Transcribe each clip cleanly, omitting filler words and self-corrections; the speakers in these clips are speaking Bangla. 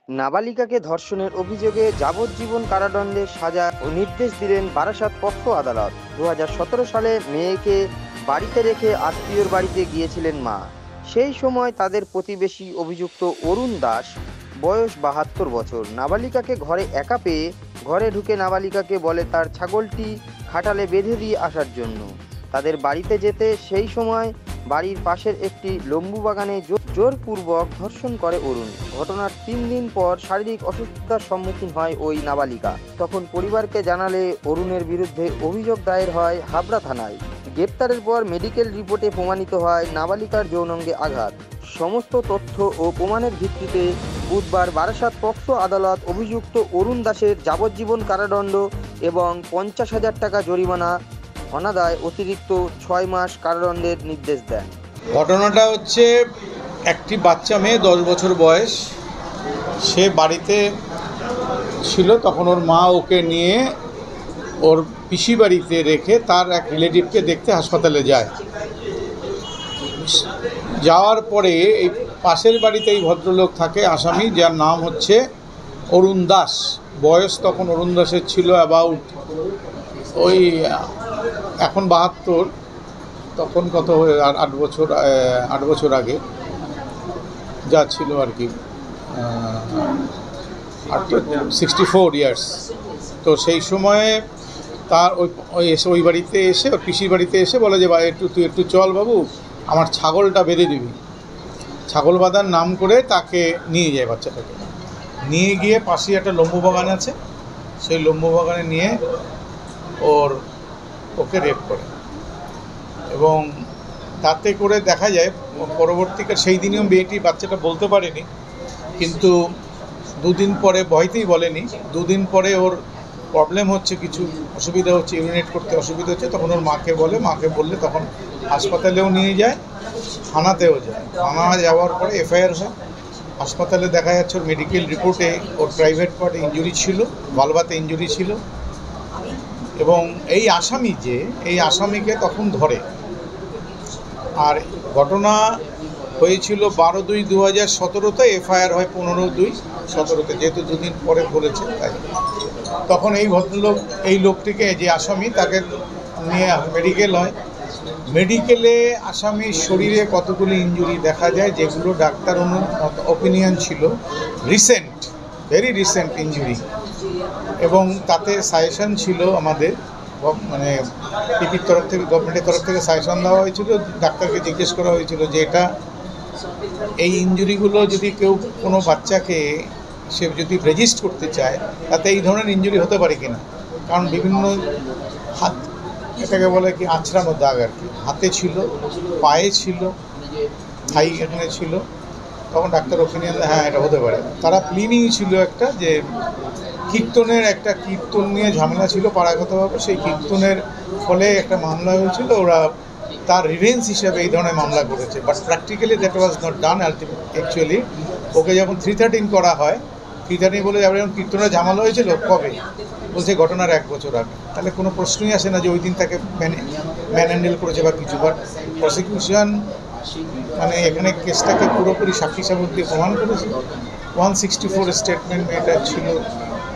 নাবালিকাকে ধর্ষণের অভিযোগে যাবজ্জীবন কারাদণ্ডের সাজা ও নির্দেশ দিলেন বারাসত পক্ষ আদালত। 2017 সালে মেয়েকে বাড়িতে রেখে আত্মীয়র বাড়িতে গিয়েছিলেন মা। সেই সময় তাদের প্রতিবেশী অভিযুক্ত অরুণ দাস, বয়স 72 বছর, নাবালিকাকে ঘরে একা পেয়ে ঘরে ঢুকে নাবালিকাকে বলে তার ছাগলটি খাটালে বেঁধে দিয়ে আসার জন্য। তাদের বাড়িতে যেতে সেই সময় বাড়ির পাশের একটি লেম্বু বাগানে জোরপূর্বক ধর্ষণ করে অরুণ। ঘটনার 3 দিন পর শারীরিক অসুস্থতার সম্মুখীন হয় ওই নাবালিকা। তখন পরিবারকে জানালে অরুণের বিরুদ্ধে অভিযোগ দায়ের হয় হাবড়া থানায়। গ্রেপ্তারের পর মেডিকেল রিপোর্টে প্রমাণিত হয় নাবালিকার যৌনাঙ্গে আঘাত। সমস্ত তথ্য ও প্রমাণের ভিত্তিতে বুধবার বারাসত পক্ষ আদালত অভিযুক্ত অরুণ দাসের যাবজ্জীবন কারাদণ্ড এবং 50,000 টাকা জরিমানা, অনাদায় অতিরিক্ত 6 মাস কারাদণ্ডের নির্দেশ দেন। ঘটনাটা হচ্ছে, একটি বাচ্চা মেয়ে 10 বছর বয়স, সে বাড়িতে ছিল। তখন ওর মা ওকে নিয়ে ওর পিসি বাড়িতে রেখে তার এক রিলেটিভকে দেখতে হাসপাতালে যায়। যাওয়ার পরে এই পাশের বাড়িতে এই ভদ্রলোক থাকে, আসামি, যার নাম হচ্ছে অরুণ দাস। বয়স তখন অরুণ দাসের ছিল অ্যাবাউট ওই এখন 72, তখন কত 8 বছর আগে যা ছিল আর কি, 64 ইয়ার্স। তো সেই সময়ে তার ওই বাড়িতে এসে, ওর পিসির বাড়িতে এসে বলে যে তুই একটু চল বাবু, আমার ছাগলটা বেঁধে দিবি। ছাগল বাঁধার নাম করে তাকে নিয়ে যায়, বাচ্চাটাকে নিয়ে গিয়ে পাশে একটা লেম্বু বাগান আছে, সেই লেম্বু বাগানে নিয়ে ওকে রেপ করে। এবং তাতে করে দেখা যায় পরবর্তীকালে, সেই দিনেও মেয়েটি বাচ্চাটা বলতে পারেনি, কিন্তু 2 দিন পরে, ভয়তেই বলেনি, 2 দিন পরে ওর প্রবলেম হচ্ছে, কিছু অসুবিধা হচ্ছে, ইউরিনেট করতে অসুবিধা হচ্ছে, তখন ওর মাকে বললে তখন হাসপাতালেও নিয়ে যায়, থানাতেও যায়। থানা যাওয়ার পরে এফআইআর হয়। হাসপাতালে দেখা যাচ্ছে ওর মেডিকেল রিপোর্টে ওর প্রাইভেট পার্টে ইনজুরি ছিল, ভালভাতে ইনজুরি ছিল। এবং এই আসামিকে তখন ধরে। আর ঘটনা হয়েছিল 12/2/2017, এফআইআর হয় 15/2/17, যেহেতু 2 দিন পরে বলেছে তাই। তখন এই লোকটিকে, যে আসামি, তাকে নিয়ে মেডিকেল হয়। মেডিকেলে আসামির শরীরে কতগুলি ইনজুরি দেখা যায়, যেগুলো ডাক্তার অপিনিয়ন ছিল ভেরি রিসেন্ট ইনজুরি। এবং তাতে সাজেশন ছিল আমাদের, মানে পিপির তরফ থেকে, গভর্নমেন্টের তরফ থেকে সাজেশন দেওয়া হয়েছিল। ডাক্তারকে জিজ্ঞেস করা হয়েছিল যে এই ইনজুরিগুলো যদি কোনো বাচ্চাকে সে যদি রেজিস্ট করতে চায়, তাতে এই ধরনের ইনজুরি হতে পারে কিনা। কারণ বিভিন্ন হাত, এটাকে বলে কি আঁচড়ানো দাগ আর কি, হাতে ছিল, পায়ে ছিল, থাই এখানে ছিল। তখন ডাক্তার ওপিনিয়ন, হ্যাঁ এটা হতে পারে। তারা প্লিনিং ছিল একটা, যে কীর্তন নিয়ে ঝামেলা ছিল পাড়াগতভাবে, সেই কীর্তনের ফলে একটা মামলা হয়েছিল। ওরা তার রিভেন্স হিসেবে এই ধরনের মামলা করেছে, but practically that was not done. Actually ওকে যখন 313 করা হয়, 313 বলে যাবে, যখন কীর্তনের ঝামেলা হয়েছিল কবে, বলছে ঘটনার 1 বছর আগে। তাহলে কোনো প্রশ্নই আসে না যে ওই দিন তাকে ম্যানহ্যান্ডেল করেছে বা কিছু। বাট প্রসিকিউশন মানে এখানে কেসটাকে পুরোপুরি সাক্ষী সাবুত দিয়ে প্রমাণ করেছে। 164 স্টেটমেন্ট মেয়েটার ছিল,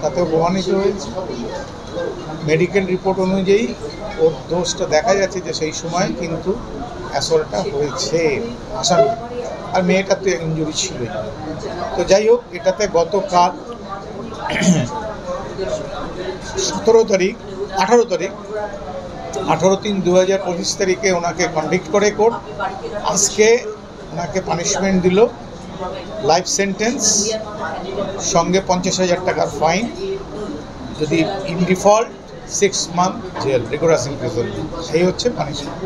তাতেও প্রমাণিত হয়েছে। মেডিকেল রিপোর্ট অনুযায়ী ওর দোষটা দেখা যাচ্ছে যে সেই সময় কিন্তু অ্যাসল্টটা হয়েছে আসামি, আর মেয়েটার তো ইনজুরি ছিলই। তো যাই হোক, এটাতে গতকাল 18/3/2025 তারিখে ওনাকে কনভিক্ট করে কোর্ট। আজকে ওনাকে পানিশমেন্ট দিল, লাইফ সেন্টেন্স, সঙ্গে 50,000 টাকার ফাইন, যদি in default 6 month jail, rigorous imprisonment. এই হচ্ছে পানিশমেন্ট।